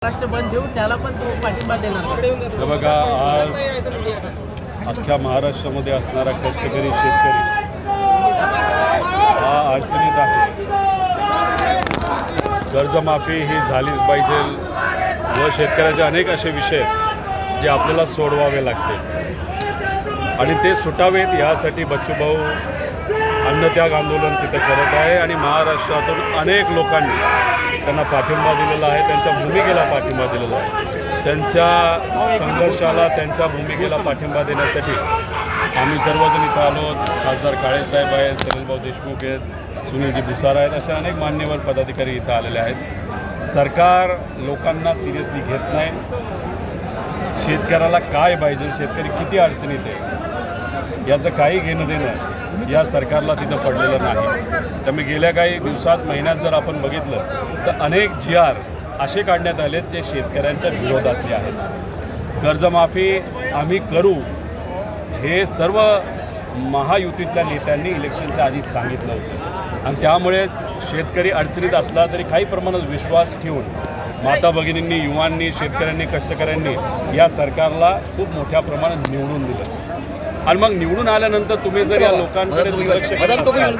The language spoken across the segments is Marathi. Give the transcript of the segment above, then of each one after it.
महाराष्ट्र बंद ठेवून त्याला पण तो पाठिंबा देणार. हे बघा, आज अख्ख्या महाराष्ट्रामध्ये असणारा कष्टकरी शेतकरी हा अडचणीत आहे. कर्जमाफी ही झालीच पाहिजे व शेतकऱ्याचे अनेक असे विषय जे आपल्याला सोडवावे लागते आणि ते सुटावेत यासाठी बच्चूभाऊ अन्नत्याग आंदोलन तिथे करत आहे आणि महाराष्ट्रातून अनेक लोकांनी त्यांना पाठिंबा दिलेला आहे, त्यांच्या भूमिकेला पाठिंबा दिलेला आहे. त्यांच्या संघर्षाला, त्यांच्या भूमिकेला पाठिंबा देण्यासाठी आम्ही सर्वजण इथं आलो. खासदार काळेसाहेब आहेत, सलीलभाऊ देशमुख आहेत, सुनीलजी भुसार आहेत, असे अनेक मान्यवर पदाधिकारी इथं आलेले आहेत. सरकार लोकांना सिरियसली घेत नाही. शेतकऱ्याला काय पाहिजे, शेतकरी किती अडचणीत आहे याचं काही घेणं देणं या सरकारला तिथं पडलेलं नाही. त्यामुळे गेल्या काही दिवसात, महिन्यात जर आपण बघितलं तर अनेक GR असे काढण्यात आलेत जे शेतकऱ्यांच्या विरोधातले आहेत. कर्जमाफी आम्ही करू हे सर्व महायुतीतल्या नेत्यांनी इलेक्शनच्या आधी सांगितलं होतं आणि त्यामुळे शेतकरी अडचणीत असला तरी काही प्रमाणात विश्वास ठेवून माता भगिनींनी, युवांनी, शेतकऱ्यांनी, कष्टकऱ्यांनी या सरकारला खूप मोठ्या प्रमाणात निवडून दिलं. आणि मग निवडून आल्यानंतर तुम्ही जर या लोकांकडे दुर्लक्ष करत असाल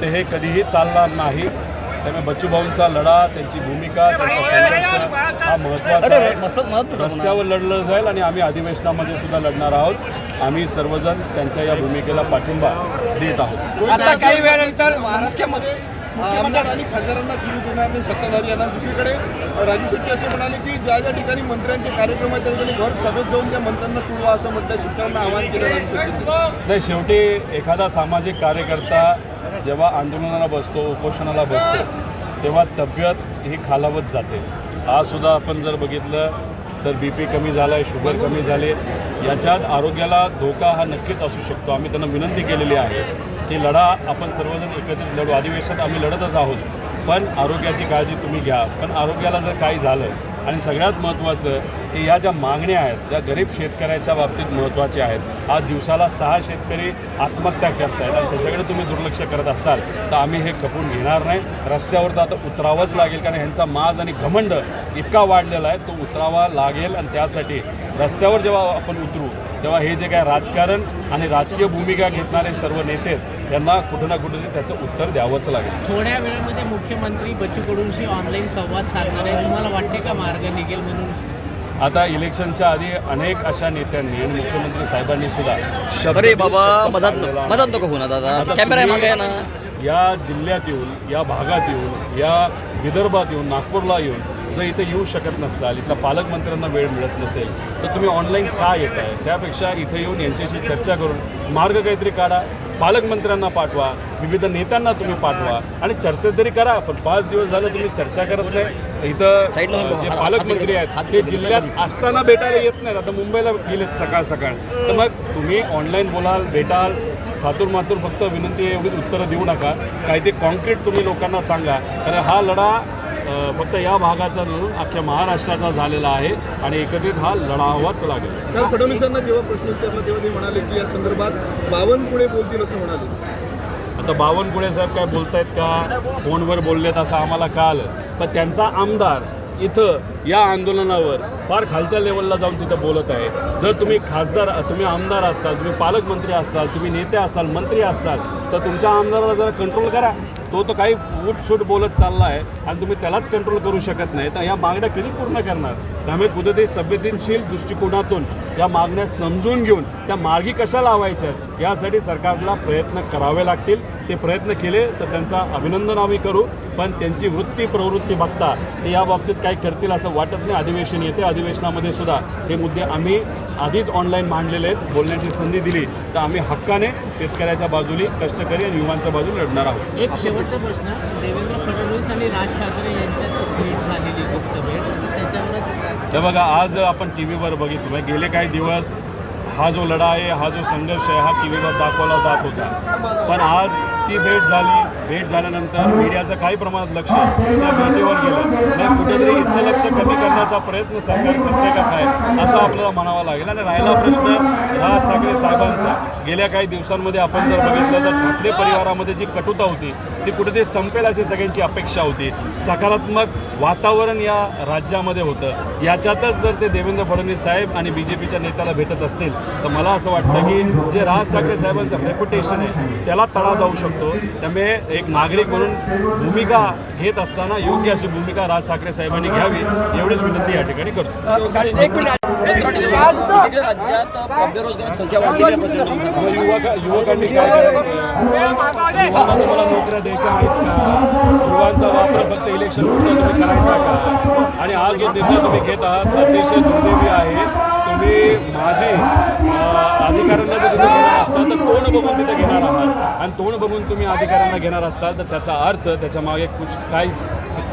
तर हे कधीही चालणार नाही. त्यामुळे बच्चूभाऊंचा लढा, त्यांची भूमिका, त्यांचा संघर्ष हा महत्त्वाचा आहे. रस्त्यावर लढलं जाईल आणि आम्ही अधिवेशनामध्ये सुद्धा लढणार आहोत. आम्ही सर्वजण त्यांच्या या भूमिकेला पाठिंबा देत आहोत. आता काही वेळानंतर मुख्यमंत्री आमदार आणि खासदारांना फिरू देणार नाही सत्ताधारी यांना. दुसरीकडे राजू शेट्टी असे म्हणाले की ज्या ज्या ठिकाणी मंत्र्यांचे कार्यक्रम आहेत त्या ठिकाणी घर सभेत जाऊन त्या मंत्र्यांना तुळवा असं म्हटलं, शेतकऱ्यांना आवाहन केलं राजू शेट्टी. नाही, शेवटी एखादा सामाजिक कार्यकर्ता जेव्हा आंदोलनाला बसतो, उपोषणाला बसतो, तेव्हा तब्येत ही खालावत जाते. आजसुद्धा आपण जर बघितलं तर BP कमी झाला आहे, शुगर कमी झाली. याच्यात आरोग्याला धोका हा नक्कीच असू शकतो. आम्ही त्यांना विनंती केलेली आहे की लढा आपण सर्वजण एकत्रित लढू. अधिवेशनात आम्ही लढतच आहोत, पण आरोग्याची काळजी तुम्ही घ्या. पण आरोग्याला जर काही झालं आणि सगळ्यात महत्त्वाचं की या ज्या मागण्या आहेत ज्या गरीब शेतकऱ्याच्या बाबतीत महत्त्वाच्या आहेत. आज दिवसाला 6 शेतकरी आत्महत्या करत आहेत आणि त्याच्याकडे तुम्ही दुर्लक्ष करत असाल तर आम्ही हे खपून घेणार नाही. रस्त्यावर तर आता उतरावंच लागेल, कारण ह्यांचा माज आणि घमंड इतका वाढलेला आहे, तो उतरावा लागेल. आणि त्यासाठी रस्त्यावर जेव्हा आपण उतरू तेव्हा हे जे काय राजकारण आणि राजकीय भूमिका घेणारे सर्व नेते यांना कुठं ना कुठेतरी त्याचं उत्तर द्यावंच लागेल. थोड्या वेळामध्ये मुख्यमंत्री बच्चू कडूंशी ऑनलाईन संवाद साधणार आहे. तुम्हाला वाटते का मार्ग निघेल म्हणून? आता इलेक्शनच्या आधी अनेक अशा नेत्यांनी आणि मुख्यमंत्री साहेबांनी सुद्धा मदत नको होणार दादा, कॅमेरा मागे ना. या जिल्ह्यात येऊन, या भागात येऊन, या विदर्भात येऊन, नागपूरला येऊन जर इथं येऊ शकत नसाल, इथल्या पालकमंत्र्यांना वेळ मिळत नसेल तर तुम्ही ऑनलाईन का येत आहे? त्यापेक्षा इथं येऊन यांच्याशी चर्चा करून मार्ग काहीतरी काढा. पालकमंत्र्यांना पाठवा, विविध नेत्यांना तुम्ही पाठवा आणि चर्चा तरी करा. पण 5 दिवस झालं तुम्ही चर्चा करत नाही. इथं जे पालकमंत्री आहेत ते जिल्ह्यात असताना भेटायला येत नाहीत. आता मुंबईला गेलेत सकाळ सकाळ. तर मग तुम्ही ऑनलाईन बोलाल, भेटाल. थातूर मातूर फक्त विनंती आहे, एवढीच उत्तरं देऊ नका. काही ते कॉन्क्रीट तुम्ही लोकांना सांगा, कारण हा लढा फक्त या भागाचा नसून अख्ख्या महाराष्ट्राचा झालेला आहे आणि एकत्रित हा लढावाच लागेल. काल फडणवीसांना जेव्हा प्रश्न विचारला तेव्हा ते म्हणाले की या संदर्भात बावनकुळे बोलतील असं म्हणाले. आता बावनकुळे साहेब काय बोलतायत का? फोनवर बोललेत असं आम्हाला कळालं, पण त्यांचा आमदार इथं या आंदोलनावर फार खालच्या लेवलला जाऊन तिथं बोलत आहे. जर तुम्ही खासदार, तुम्ही आमदार असाल, तुम्ही पालकमंत्री असाल, तुम्ही नेते असाल, मंत्री असाल तर तुमच्या आमदाराला जरा कंट्रोल करा. तो तर काही उठसूट बोलत चालला आहे आणि तुम्ही त्यालाच कंट्रोल करू शकत नाही. तर या मागण्या कधी पूर्ण करणार? त्यामुळे कुठेतरी संवेदनशील दृष्टिकोनातून या मागण्या समजून घेऊन त्या मार्गी कशा लावायच्या यासाठी सरकारला प्रयत्न करावे लागतील. ते प्रयत्न केले तर त्यांचा अभिनंदन आम्ही करू, पण त्यांची वृत्ती प्रवृत्ती बघता ते या बाबतीत काय करतील असं वाटत नाही. अधिवेशन येते, अधिवेशनामध्ये सुद्धा हे मुद्दे आम्ही आधीच ऑनलाईन मांडलेले आहेत. बोलण्याची संधी दिली तर आम्ही हक्काने शेतकऱ्याच्या बाजूने, कष्टकरी आणि युवांच्या बाजूने लढणार आहोत. एक शेवटचा प्रश्न, देवेंद्र फडणवीस आणि राज ठाकरे यांच्यात भेट झालेली, गुप्त भेट, त्याच्यावरच तर बघा, आज आपण TV वर बघितलं, गेले काही दिवस हा जो लढा आहे, हा जो संघर्ष आहे हा TV वर दाखवला जात होता, पण आज ती भेट झाली. भेट झाल्यानंतर मीडियाचं काही प्रमाणात लक्ष त्या भेटीवर गेलं नाही, कुठेतरी इथलं लक्ष कमी करण्याचा प्रयत्न सरकार करते का काय असं आपल्याला म्हणावं लागेल. आणि राहिला प्रश्न राज ठाकरे साहेबांचा, गेल्या काही दिवसांमध्ये आपण जर बघितलं तर ठाकरे परिवारामध्ये जी कटुता होती ती कुठेतरी संपेल अशी सगळ्यांची अपेक्षा होती. सकारात्मक वातावरण या राज्यामध्ये होतं. याच्यातच जर ते देवेंद्र फडणवीस साहेब आणि BJPच्या नेत्याला भेटत असतील तर मला असं वाटतं की जे राज ठाकरे साहेबांचं रेप्युटेशन आहे त्याला तडा जाऊ शकतो. त्यामुळे एक नागरिक म्हणून भूमिका घेत असताना योग्य अशी भूमिका राज ठाकरे साहेबांनी घ्यावी एवढीच विनंती या ठिकाणी करतो. राज्यात बेरोजगारांची संख्या वाढली युवकांनी काय करायचं? युवांना तुम्हाला नोकऱ्या द्यायच्या आहेत का? युवांचा वापर फक्त इलेक्शन पुरता तुम्ही करायचा का? आणि आज जो निर्णय तुम्ही घेत आहात अतिशय दुर्दैवी आहे. तुम्ही माझे अधिकाऱ्यांना जर तिथे घेणार असाल तर तोंड बघून तिथे घेणार आहात आणि तोंड बघून तुम्ही अधिकाऱ्यांना घेणार असाल तर त्याचा अर्थ त्याच्या मागे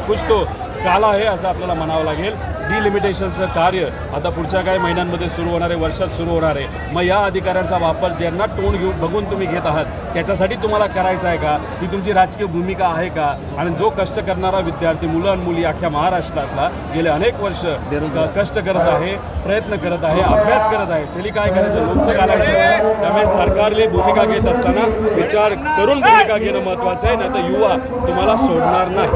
कुछ तो काला आहे असं आपल्याला म्हणावं लागेल. डिलिमिटेशनचं कार्य आता पुढच्या काही महिन्यांमध्ये सुरू होणार आहे, वर्षात सुरू होणार आहे. मग या अधिकाऱ्यांचा वापर ज्यांना तोंड बघून तुम्ही घेत आहात त्याच्यासाठी तुम्हाला करायचा आहे का? ही तुमची राजकीय भूमिका आहे का? आणि जो कष्ट करणारा विद्यार्थी, मुलं आणि मुली अख्ख्या महाराष्ट्रातला गेले अनेक वर्ष कष्ट करत आहे, प्रयत्न करत आहे, अभ्यास करत आहे, त्यांनी काय करायचं? लोणचं घालायचं. त्यामुळे सरकारने भूमिका घेत असताना विचार करून भूमिका घेणं महत्त्वाचं आहे, नाही तर युवा तुम्हाला सोडणार नाही.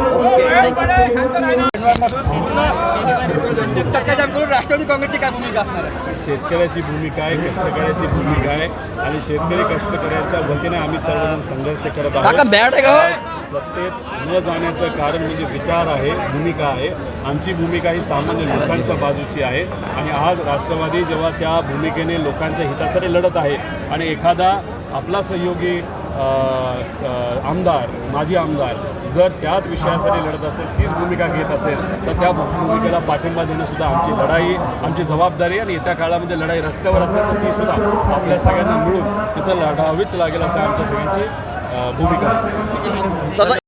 राष्ट्रवादी काँग्रेसची काय भूमिका असणार आहे? शेतकऱ्याची भूमिका आहे, कष्टकऱ्याची भूमिका आहे आणि शेतकरी कष्टकऱ्याच्या वतीने आम्ही सर्वजण संघर्ष करत आहोत. सत्तेत न जाण्याचं कारण म्हणजे विचार आहे, भूमिका आहे. आमची भूमिका ही सामान्य लोकांच्या बाजूची आहे आणि आज राष्ट्रवादी जेव्हा त्या भूमिकेने लोकांच्या हितासाठी लढत आहे आणि एखादा आपला सहयोगी आमदार, माजी आमदार जर त्याच विषयासाठी लढत असेल, तीच भूमिका घेत असेल तर त्या भूमिकेला पाठिंबा देणंसुद्धा आमची लढाई, आमची जबाबदारी. आणि येत्या काळामध्ये लढाई रस्त्यावर असेल तर तीसुद्धा आपल्या सगळ्यांना मिळून तिथं लढावीच लागेल असं आमच्या सगळ्यांची भूमिका आहे.